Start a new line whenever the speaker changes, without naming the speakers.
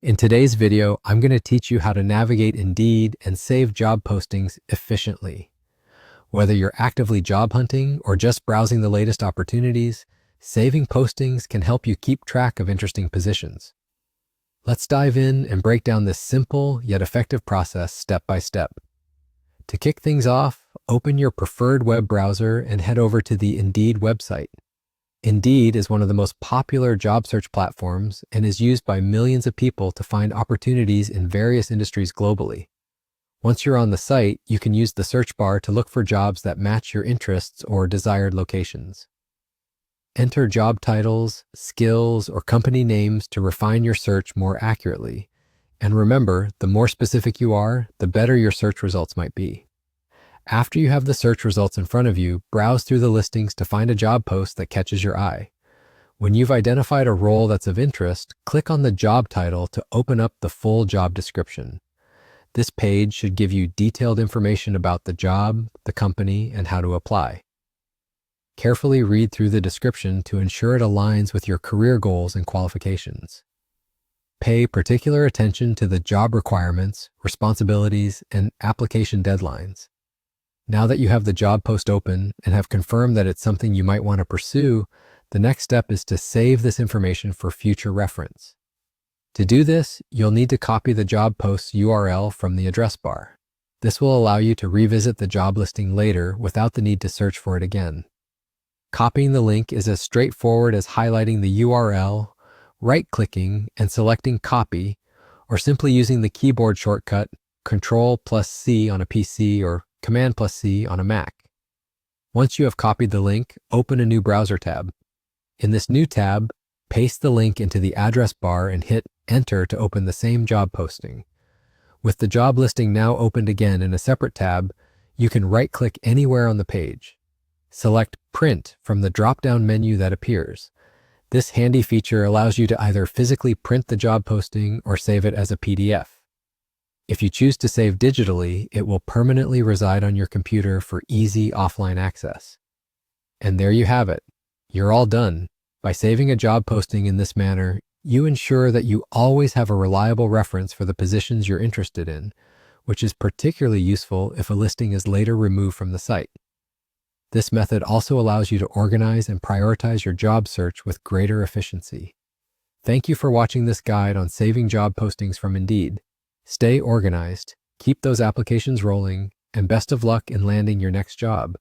In today's video, I'm going to teach you how to navigate Indeed and save job postings efficiently. Whether you're actively job hunting or just browsing the latest opportunities, saving postings can help you keep track of interesting positions. Let's dive in and break down this simple yet effective process step by step. To kick things off, open your preferred web browser and head over to the Indeed website. Indeed is one of the most popular job search platforms and is used by millions of people to find opportunities in various industries globally. Once you're on the site, you can use the search bar to look for jobs that match your interests or desired locations. Enter job titles, skills, or company names to refine your search more accurately. And remember, the more specific you are, the better your search results might be. After you have the search results in front of you, browse through the listings to find a job post that catches your eye. When you've identified a role that's of interest, click on the job title to open up the full job description. This page should give you detailed information about the job, the company, and how to apply. Carefully read through the description to ensure it aligns with your career goals and qualifications. Pay particular attention to the job requirements, responsibilities, and application deadlines. Now that you have the job post open and have confirmed that it's something you might want to pursue, the next step is to save this information for future reference. To do this, you'll need to copy the job post's URL from the address bar. This will allow you to revisit the job listing later without the need to search for it again. Copying the link is as straightforward as highlighting the URL, right-clicking and selecting Copy, or simply using the keyboard shortcut Ctrl+C on a PC or Command+C on a Mac. Once you have copied the link, open a new browser tab. In this new tab, paste the link into the address bar and hit Enter to open the same job posting. With the job listing now opened again in a separate tab, you can right-click anywhere on the page. Select Print from the drop-down menu that appears. This handy feature allows you to either physically print the job posting or save it as a PDF. If you choose to save digitally, it will permanently reside on your computer for easy offline access. And there you have it. You're all done. By saving a job posting in this manner, you ensure that you always have a reliable reference for the positions you're interested in, which is particularly useful if a listing is later removed from the site. This method also allows you to organize and prioritize your job search with greater efficiency. Thank you for watching this guide on saving job postings from Indeed. Stay organized, keep those applications rolling, and best of luck in landing your next job.